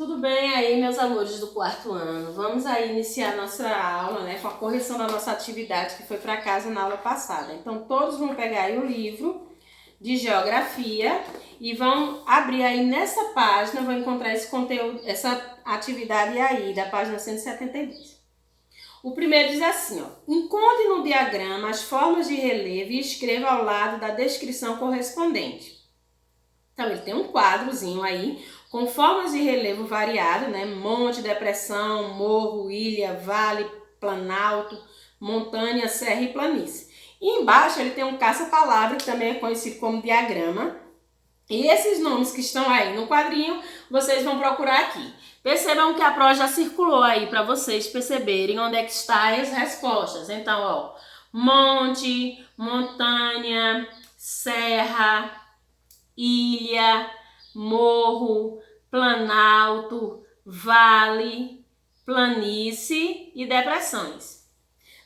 Tudo bem aí, meus amores do quarto ano? Vamos aí iniciar nossa aula, né, com a correção da nossa atividade que foi para casa na aula passada. Então, todos vão pegar aí o livro de geografia e vão abrir aí nessa página, vão encontrar esse conteúdo, essa atividade aí, da página 172. O primeiro diz assim, ó: encontre no diagrama as formas de relevo e escreva ao lado da descrição correspondente. Então, ele tem um quadrozinho aí com formas de relevo variado, né? Monte, depressão, morro, ilha, vale, planalto, montanha, serra e planície. E embaixo ele tem um caça-palavra, que também é conhecido como diagrama. E esses nomes que estão aí no quadrinho, vocês vão procurar aqui. Percebam que a prova já circulou aí para vocês perceberem onde é que estão as respostas. Então, ó, monte, montanha, serra, ilha, morro, planalto, vale, planície e depressões.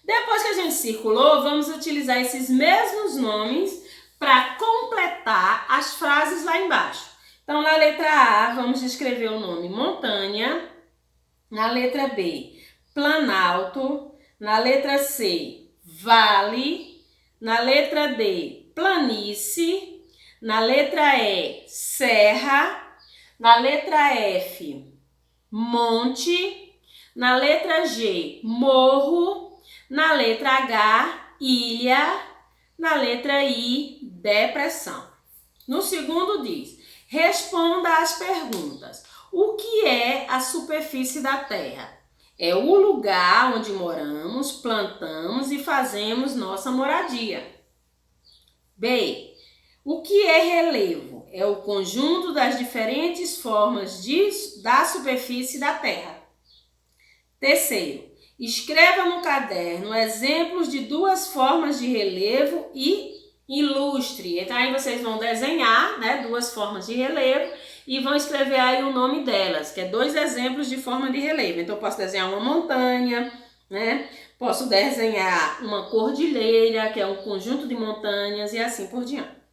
Depois que a gente circulou, vamos utilizar esses mesmos nomes para completar as frases lá embaixo. Então, na letra A, vamos escrever o nome montanha. Na letra B, planalto. Na letra C, vale. Na letra D, planície. Na letra E, serra. Na letra F, monte. Na letra G, morro. Na letra H, ilha. Na letra I, depressão. No segundo diz: responda às perguntas. O que é a superfície da Terra? É o lugar onde moramos, plantamos e fazemos nossa moradia. B. O que é relevo? É o conjunto das diferentes formas da superfície da Terra. Terceiro, escreva no caderno exemplos de duas formas de relevo e ilustre. Então aí vocês vão desenhar, né, duas formas de relevo e vão escrever aí o nome delas, que é dois exemplos de forma de relevo. Então eu posso desenhar uma montanha, né? Posso desenhar uma cordilheira, que é um conjunto de montanhas e assim por diante.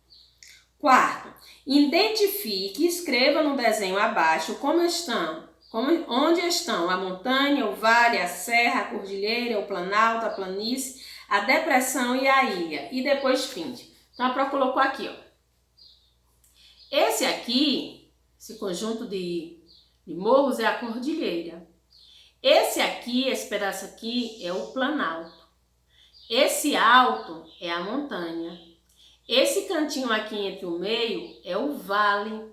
Quarto, identifique e escreva no desenho abaixo onde estão a montanha, o vale, a serra, a cordilheira, o planalto, a planície, a depressão e a ilha. E depois pinte. Então a prova colocou aqui, ó. Esse aqui, esse conjunto de morros é a cordilheira. Esse aqui, esse pedaço aqui é o planalto. Esse alto é a montanha. Esse cantinho aqui entre o meio é o vale.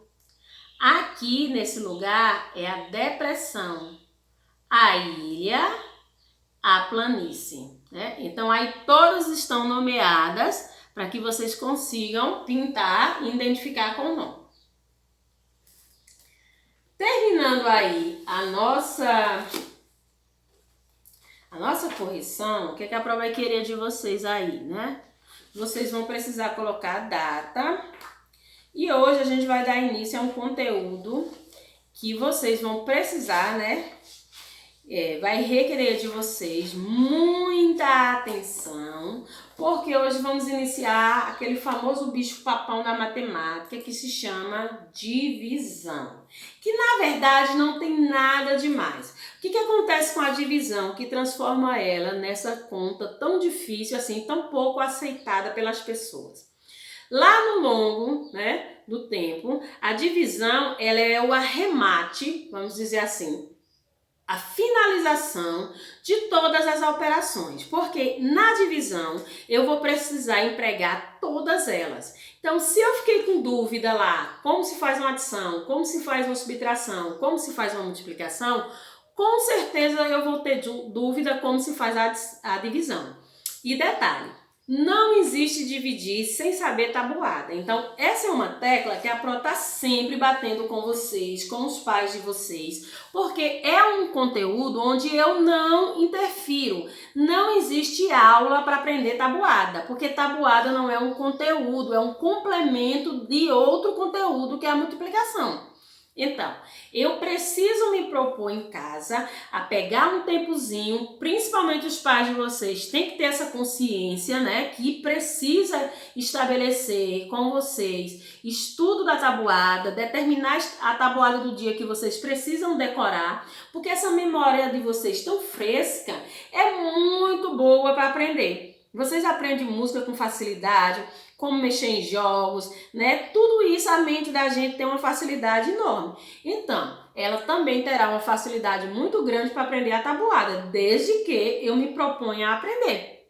Aqui nesse lugar é a depressão, a ilha, a planície, né? Então aí todas estão nomeadas para que vocês consigam pintar e identificar com o nome. Terminando aí a nossa correção, o que a prova vai querer de vocês aí, né? Vocês vão precisar colocar a data. E hoje a gente vai dar início a um conteúdo que vocês vão precisar, né? Vai requerer de vocês muita atenção, porque hoje vamos iniciar aquele famoso bicho-papão da matemática que se chama divisão. Que na verdade não tem nada demais. O que acontece com a divisão que transforma ela nessa conta tão difícil, assim, tão pouco aceitada pelas pessoas? Lá no longo, né, do tempo, a divisão ela é o arremate, vamos dizer assim, a finalização de todas as operações, porque na divisão eu vou precisar empregar todas elas. Então, se eu fiquei com dúvida lá, como se faz uma adição, como se faz uma subtração, como se faz uma multiplicação, com certeza eu vou ter dúvida como se faz a divisão. E detalhe, não existe dividir sem saber tabuada. Então, essa é uma tecla que a Pro está sempre batendo com vocês, com os pais de vocês, porque é um conteúdo onde eu não interfiro. Não existe aula para aprender tabuada, porque tabuada não é um conteúdo, é um complemento de outro conteúdo que é a multiplicação. Então, eu preciso me propor em casa a pegar um tempozinho, principalmente os pais de vocês têm que ter essa consciência, né, que precisa estabelecer com vocês estudo da tabuada, determinar a tabuada do dia que vocês precisam decorar, porque essa memória de vocês tão fresca é muito boa para aprender. Vocês aprendem música com facilidade, como mexer em jogos, né? Tudo isso a mente da gente tem uma facilidade enorme. Então, ela também terá uma facilidade muito grande para aprender a tabuada, desde que eu me proponha a aprender.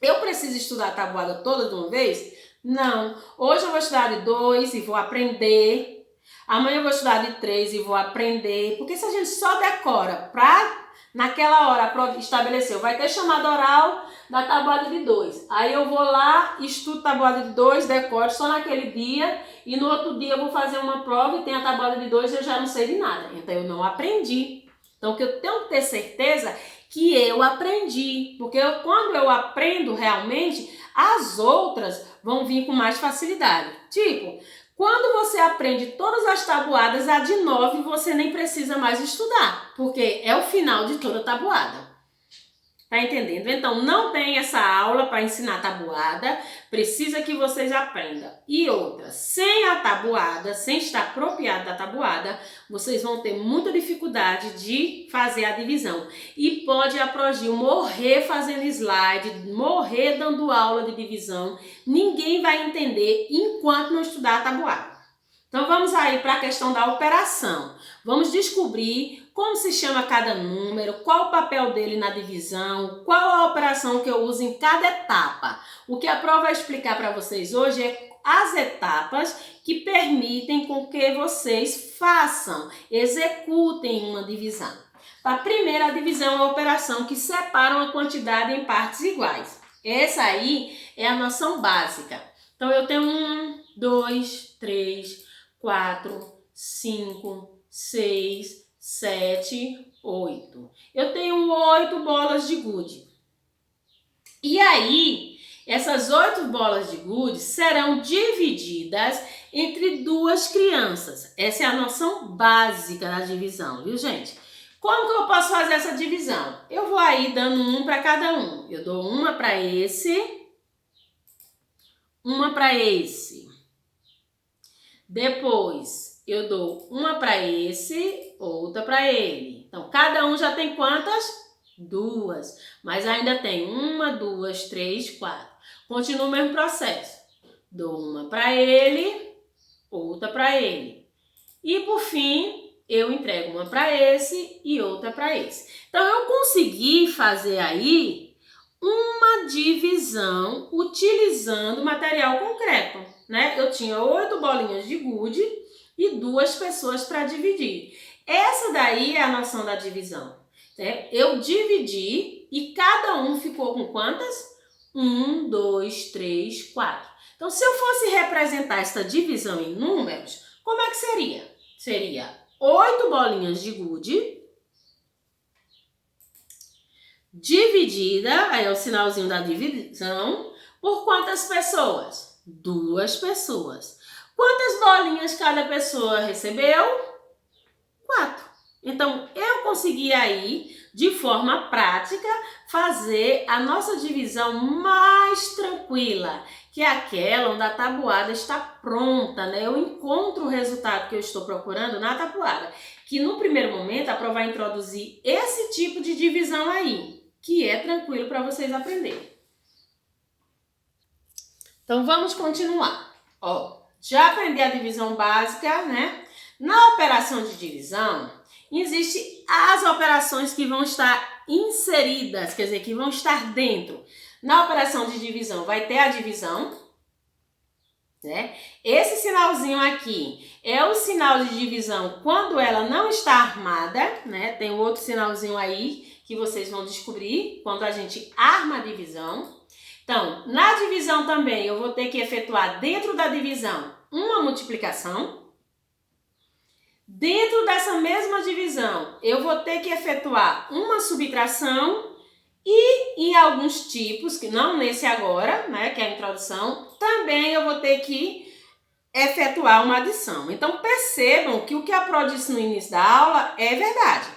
Eu preciso estudar a tabuada toda de uma vez? Não. Hoje eu vou estudar de 2 e vou aprender. Amanhã eu vou estudar de 3 e vou aprender. Porque se a gente só decora para naquela hora estabeleceu, vai ter chamada oral da tabuada de 2. Aí eu vou lá, estudo tabuada de 2, decoro só naquele dia e no outro dia eu vou fazer uma prova e tem a tabuada de 2 e eu já não sei de nada. Então eu não aprendi. Então o que eu tenho que ter certeza que eu aprendi. Porque quando eu aprendo realmente, as outras vão vir com mais facilidade. Tipo, quando você aprende todas as tabuadas, a de 9 você nem precisa mais estudar, porque é o final de toda tabuada. Tá entendendo? Então, não tem essa aula para ensinar tabuada, precisa que vocês aprendam. E outra, sem a tabuada, sem estar apropriado da tabuada, vocês vão ter muita dificuldade de fazer a divisão. E pode a Progil morrer fazendo slide, morrer dando aula de divisão, ninguém vai entender enquanto não estudar a tabuada. Então, vamos aí para a questão da operação. Vamos descobrir como se chama cada número, qual o papel dele na divisão, qual a operação que eu uso em cada etapa. O que a prova vai explicar para vocês hoje é as etapas que permitem com que vocês façam, executem uma divisão. A primeira divisão é a operação que separa uma quantidade em partes iguais. Essa aí é a noção básica. Então, eu tenho 1, 2, 3, 4, 5, 6, 7, 8. Eu tenho 8 bolas de gude. E aí, essas 8 bolas de gude serão divididas entre 2 crianças. Essa é a noção básica da divisão, viu, gente? Como que eu posso fazer essa divisão? Eu vou aí dando um para cada um. Eu dou uma para esse, uma para esse. Depois, eu dou uma para esse, outra para ele. Então, cada um já tem quantas? 2. Mas ainda tem 1, 2, 3, 4. Continua o mesmo processo. Dou uma para ele, outra para ele. E, por fim, eu entrego uma para esse e outra para esse. Então, eu consegui fazer aí uma divisão utilizando material concreto, né? Eu tinha 8 bolinhas de gude e 2 pessoas para dividir. Essa daí é a noção da divisão, né? Eu dividi e cada um ficou com quantas? 1, 2, 3, 4. Então, se eu fosse representar essa divisão em números, como é que seria? Seria 8 bolinhas de gude dividida, aí é o sinalzinho da divisão, por quantas pessoas? 2 pessoas. Quantas bolinhas cada pessoa recebeu? 4. Então, eu consegui aí, de forma prática, fazer a nossa divisão mais tranquila, que é aquela onde a tabuada está pronta, né? Eu encontro o resultado que eu estou procurando na tabuada, que no primeiro momento a prova vai introduzir esse tipo de divisão aí, que é tranquilo para vocês aprenderem. Então, vamos continuar. Ó, já aprendi a divisão básica, né? Na operação de divisão, existem as operações que vão estar inseridas, quer dizer, que vão estar dentro. Na operação de divisão vai ter a divisão, né? Esse sinalzinho aqui é o sinal de divisão quando ela não está armada, né? Tem outro sinalzinho aí que vocês vão descobrir quando a gente arma a divisão. Então, na divisão também eu vou ter que efetuar dentro da divisão uma multiplicação. Dentro dessa mesma divisão, eu vou ter que efetuar uma subtração e em alguns tipos, que não nesse agora, né, que é a introdução, também eu vou ter que efetuar uma adição. Então, percebam que o que a Pro disse no início da aula é verdade.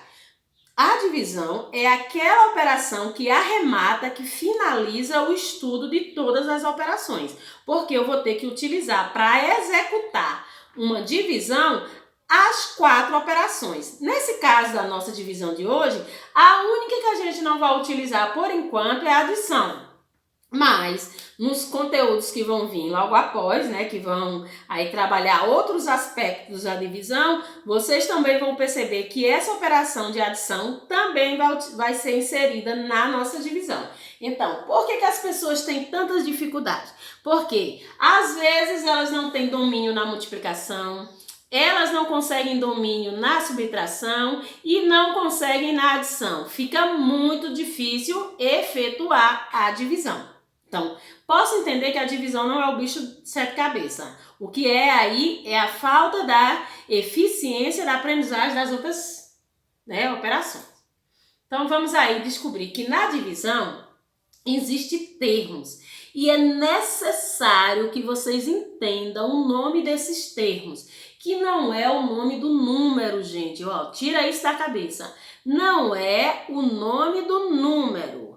A divisão é aquela operação que arremata, que finaliza o estudo de todas as operações. Porque eu vou ter que utilizar para executar uma divisão as 4 operações. Nesse caso da nossa divisão de hoje, a única que a gente não vai utilizar por enquanto é a adição. Mas nos conteúdos que vão vir logo após, né, que vão aí trabalhar outros aspectos da divisão, vocês também vão perceber que essa operação de adição também vai ser inserida na nossa divisão. Então, por que as pessoas têm tantas dificuldades? Porque às vezes elas não têm domínio na multiplicação, elas não conseguem domínio na subtração e não conseguem na adição. Fica muito difícil efetuar a divisão. Então, posso entender que a divisão não é o bicho de 7 cabeças. O que é aí é a falta da eficiência da aprendizagem das outras, né, operações. Então, vamos aí descobrir que na divisão existem termos. E é necessário que vocês entendam o nome desses termos, que não é o nome do número, gente. Ó, tira isso da cabeça. Não é o nome do número.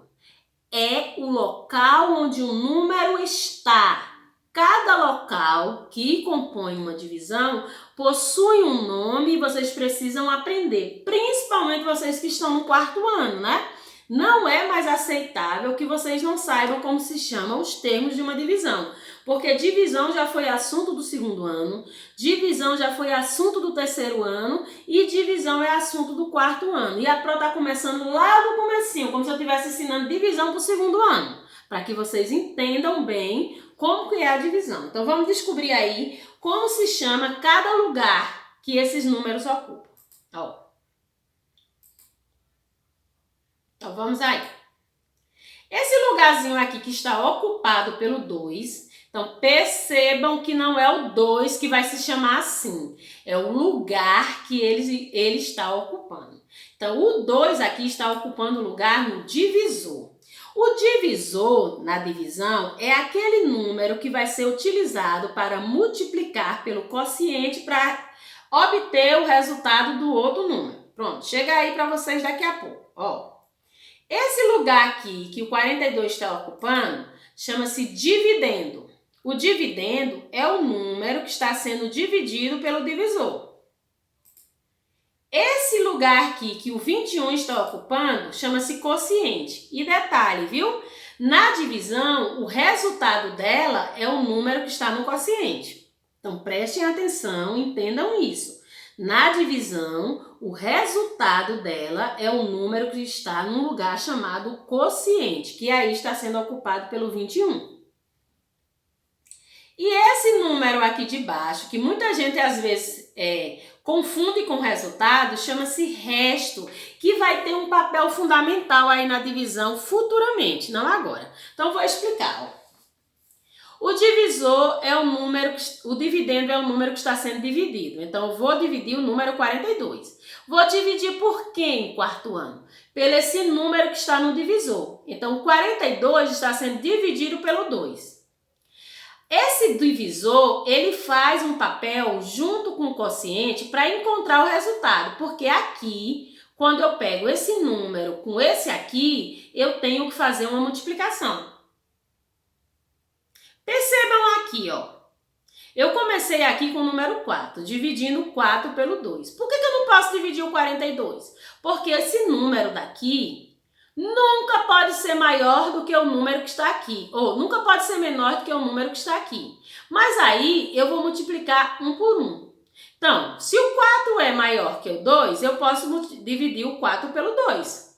É o local onde o número está. Cada local que compõe uma divisão possui um nome e vocês precisam aprender, principalmente vocês que estão no 4º ano, né? Não é mais aceitável que vocês não saibam como se chamam os termos de uma divisão, porque divisão já foi assunto do 2º ano, divisão já foi assunto do 3º ano e divisão é assunto do 4º ano. E a Pro está começando lá do comecinho, como se eu estivesse ensinando divisão para o 2º ano, para que vocês entendam bem como que é a divisão. Então vamos descobrir aí como se chama cada lugar que esses números ocupam. Ó. Então vamos aí. Esse lugarzinho aqui que está ocupado pelo 2, então percebam que não é o 2 que vai se chamar assim, é o lugar que ele está ocupando. Então o 2 aqui está ocupando o lugar no divisor. O divisor na divisão é aquele número que vai ser utilizado para multiplicar pelo quociente para obter o resultado do outro número. Pronto, chega aí para vocês daqui a pouco. Ó. Esse lugar aqui que o 42 está ocupando chama-se dividendo. O dividendo é o número que está sendo dividido pelo divisor. Esse lugar aqui que o 21 está ocupando chama-se quociente. E detalhe, viu? Na divisão, o resultado dela é o número que está no quociente. Então prestem atenção, entendam isso. Na divisão, o resultado dela é o número que está num lugar chamado quociente, que aí está sendo ocupado pelo 21. E esse número aqui de baixo, que muita gente às vezes confunde com resultado, chama-se resto, que vai ter um papel fundamental aí na divisão futuramente, não agora. Então vou explicar, ó. O divisor é o número, o dividendo é o número que está sendo dividido. Então, eu vou dividir o número 42. Vou dividir por quem em 4º ano? Pelo esse número que está no divisor. Então, o 42 está sendo dividido pelo 2. Esse divisor, ele faz um papel junto com o quociente para encontrar o resultado. Porque aqui, quando eu pego esse número com esse aqui, eu tenho que fazer uma multiplicação. Percebam aqui, ó. Eu comecei aqui com o número 4, dividindo 4 pelo 2. Por que eu não posso dividir o 42? Porque esse número daqui nunca pode ser maior do que o número que está aqui. Ou nunca pode ser menor do que o número que está aqui. Mas aí eu vou multiplicar 1 por 1. Então, se o 4 é maior que o 2, eu posso dividir o 4 pelo 2.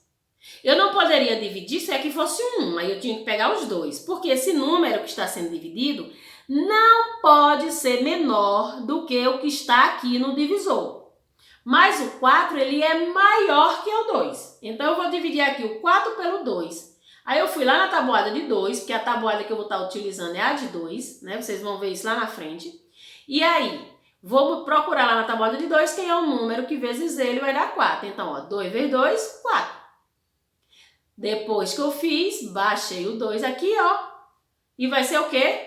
Eu não poderia dividir se aqui fosse 1, aí eu tinha que pegar os 2, porque esse número que está sendo dividido não pode ser menor do que o que está aqui no divisor. Mas o 4, ele é maior que o 2. Então, eu vou dividir aqui o 4 pelo 2. Aí eu fui lá na tabuada de 2, porque a tabuada que eu vou estar utilizando é a de 2, né? Vocês vão ver isso lá na frente. E aí, vou procurar lá na tabuada de 2 quem é o número que vezes ele vai dar 4. Então, ó, 2 vezes 2, 4. Depois que eu fiz, baixei o 2 aqui, ó. E vai ser o quê?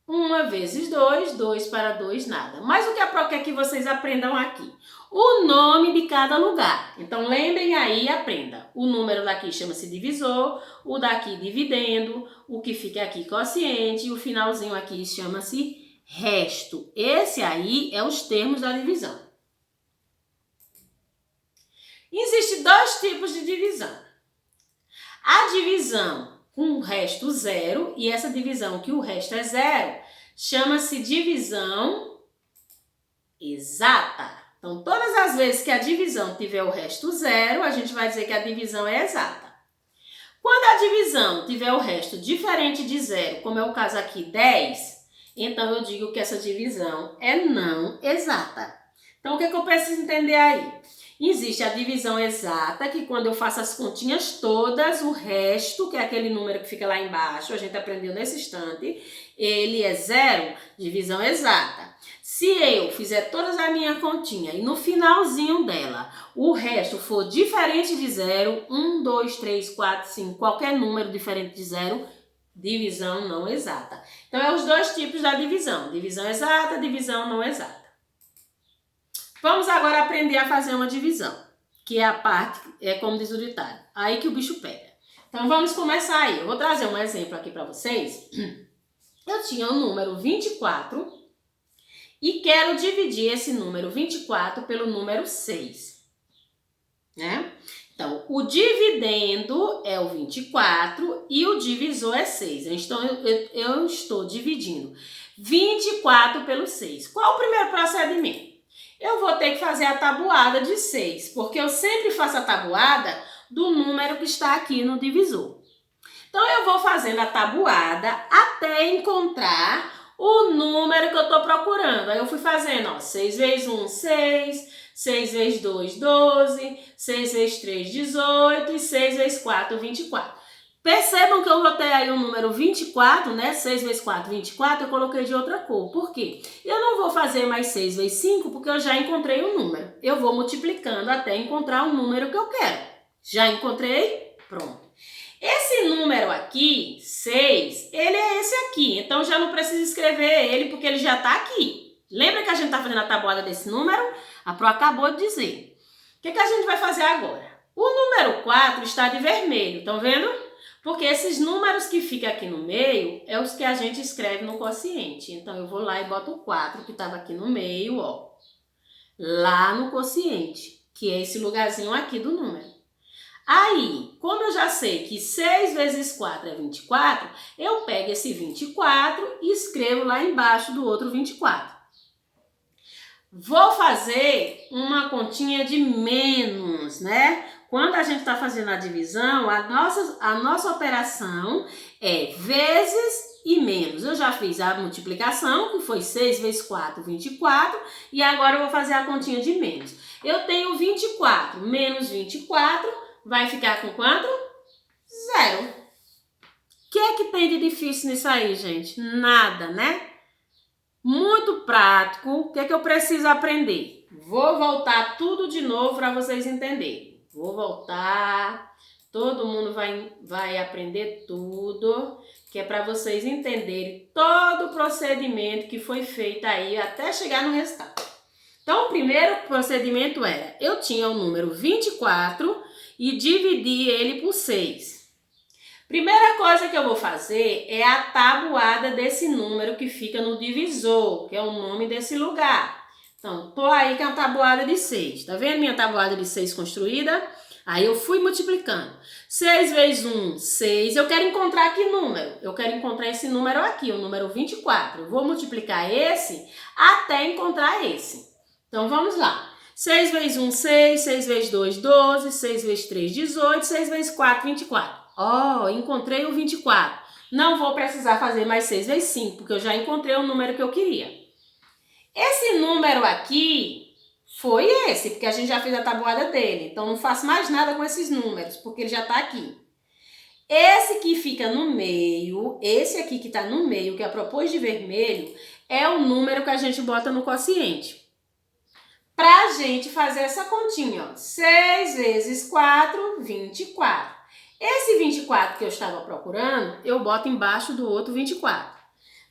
1 1 vezes 2, 2 para 2, nada. Mas o que a Pro quer que vocês aprendam aqui? O nome de cada lugar. Então, lembrem aí e aprenda. O número daqui chama-se divisor, o daqui dividendo, o que fica aqui quociente, e o finalzinho aqui chama-se resto. Esse aí é os termos da divisão. Existem 2 tipos de divisão. A divisão com o resto zero, e essa divisão que o resto é zero, chama-se divisão exata. Então, todas as vezes que a divisão tiver o resto zero, a gente vai dizer que a divisão é exata. Quando a divisão tiver o resto diferente de zero, como é o caso aqui, 10, então eu digo que essa divisão é não exata. Então, o que eu preciso entender aí? Existe a divisão exata, que quando eu faço as continhas todas, o resto, que é aquele número que fica lá embaixo, a gente aprendeu nesse instante, ele é zero, divisão exata. Se eu fizer todas a minha continha e no finalzinho dela, o resto for diferente de zero, 1, 2, 3, 4, 5, qualquer número diferente de zero, divisão não exata. Então, é os 2 tipos da divisão, divisão exata, divisão não exata. Vamos agora aprender a fazer uma divisão, que é a parte, é como diz o ditado, aí que o bicho pega. Então, vamos começar aí. Eu vou trazer um exemplo aqui para vocês. Eu tinha o número 24 e quero dividir esse número 24 pelo número 6, né? Então, o dividendo é o 24 e o divisor é 6. Eu estou dividindo 24 pelo 6. Qual o primeiro procedimento? Eu vou ter que fazer a tabuada de 6, porque eu sempre faço a tabuada do número que está aqui no divisor. Então, eu vou fazendo a tabuada até encontrar o número que eu estou procurando. Aí eu fui fazendo, ó, 6 vezes 1, 6, 6 vezes 2, 12, 6 vezes 3, 18 e 6 vezes 4, 24. Percebam que eu botei aí o número 24, né? 6 vezes 4, 24, eu coloquei de outra cor. Por quê? Eu não vou fazer mais 6 vezes 5, porque eu já encontrei o número. Eu vou multiplicando até encontrar o número que eu quero. Já encontrei? Pronto. Esse número aqui, 6, ele é esse aqui. Então, já não preciso escrever ele, porque ele já está aqui. Lembra que a gente está fazendo a tabuada desse número? A Pro acabou de dizer. O que a gente vai fazer agora? O número 4 está de vermelho, estão vendo? Porque esses números que ficam aqui no meio é os que a gente escreve no quociente. Então, eu vou lá e boto o 4 que estava aqui no meio, ó. Lá no quociente, que é esse lugarzinho aqui do número. Aí, como eu já sei que 6 vezes 4 é 24, eu pego esse 24 e escrevo lá embaixo do outro 24. Vou fazer uma continha de menos, né? Quando a gente está fazendo a divisão, a nossa operação é vezes e menos. Eu já fiz a multiplicação, que foi 6 vezes 4, 24, e agora eu vou fazer a continha de menos. Eu tenho 24 menos 24, vai ficar com quanto? 0. O que é que tem de difícil nisso aí, gente? Nada, né? Muito prático. O que é que eu preciso aprender? Vou voltar tudo de novo para vocês entenderem. Vou voltar, todo mundo vai aprender tudo, que é para vocês entenderem todo o procedimento que foi feito aí até chegar no resultado. Então, o primeiro procedimento era, eu tinha o número 24 e dividi ele por 6. Primeira coisa que eu vou fazer é a tabuada desse número que fica no divisor, que é o nome desse lugar. Então, tô aí com a tabuada de 6. Tá vendo minha tabuada de 6 construída? Aí eu fui multiplicando. 6 vezes 1, 6. Eu quero encontrar que número? Eu quero encontrar esse número aqui, o número 24. Eu vou multiplicar esse até encontrar esse. Então, vamos lá. 6 vezes 1, 6. 6 vezes 2, 12. 6 vezes 3, 18. 6 vezes 4, 24. Ó, encontrei o 24. Não vou precisar fazer mais 6 vezes 5, porque eu já encontrei o número que eu queria. Esse número aqui foi esse, porque a gente já fez a tabuada dele. Então, não faço mais nada com esses números, porque ele já está aqui. Esse que fica no meio, esse aqui que está no meio, que é propôs de vermelho, é o número que a gente bota no quociente. Para a gente fazer essa continha, ó. 6 vezes 4, 24. Esse 24 que eu estava procurando, eu boto embaixo do outro 24.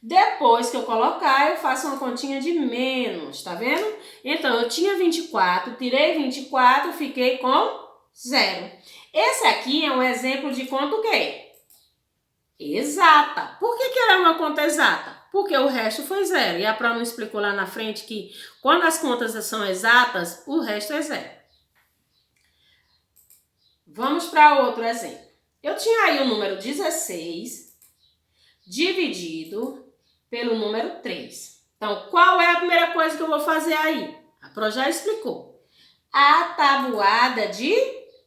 Depois que eu colocar, eu faço uma continha de menos, tá vendo? Então, eu tinha 24, tirei 24, fiquei com 0. Esse aqui é um exemplo de conta o quê? Exata. Por que ela é uma conta exata? Porque o resto foi 0. E a prova não explicou lá na frente que quando as contas são exatas, o resto é 0. Vamos para outro exemplo. Eu tinha aí o número 16 dividido pelo número 3. Então, qual é a primeira coisa que eu vou fazer aí? A Pro já explicou. A tabuada de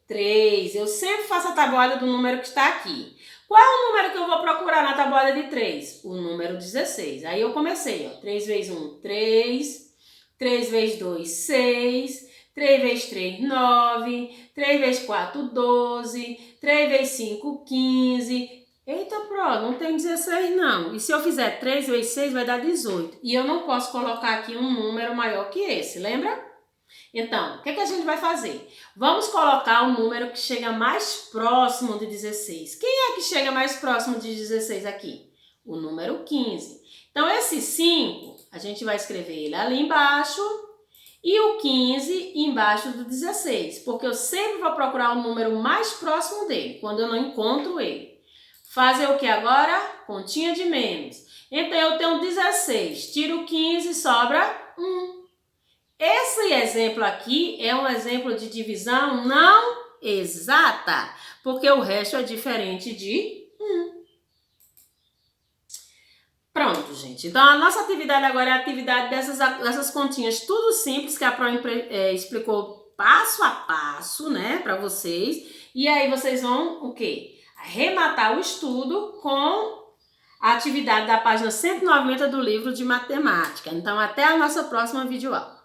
3. Eu sempre faço a tabuada do número que está aqui. Qual é o número que eu vou procurar na tabuada de 3? O número 16. Aí eu comecei, ó. 3 vezes 1, 3. 3 vezes 2, 6. 3 vezes 3, 9. 3 vezes 4, 12. 3 vezes 5, 15. Eita, Pro, não tem 16 não. E se eu fizer 3 vezes 6, vai dar 18. E eu não posso colocar aqui um número maior que esse, lembra? Então, o que a gente vai fazer? Vamos colocar o número que chega mais próximo de 16. Quem é que chega mais próximo de 16 aqui? O número 15. Então, esse 5, a gente vai escrever ele ali embaixo e o 15 embaixo do 16, porque eu sempre vou procurar o número mais próximo dele, quando eu não encontro ele. Fazer o que agora? Continha de menos. Então, eu tenho 16, tiro 15, sobra 1. Esse exemplo aqui é um exemplo de divisão não exata, porque o resto é diferente de 1. Pronto, gente. Então, a nossa atividade agora é a atividade dessas continhas, tudo simples, que a Pro explicou passo a passo, né, para vocês. E aí, vocês vão, o quê? Arrematar o estudo com a atividade da página 190 do livro de matemática. Então, até a nossa próxima videoaula.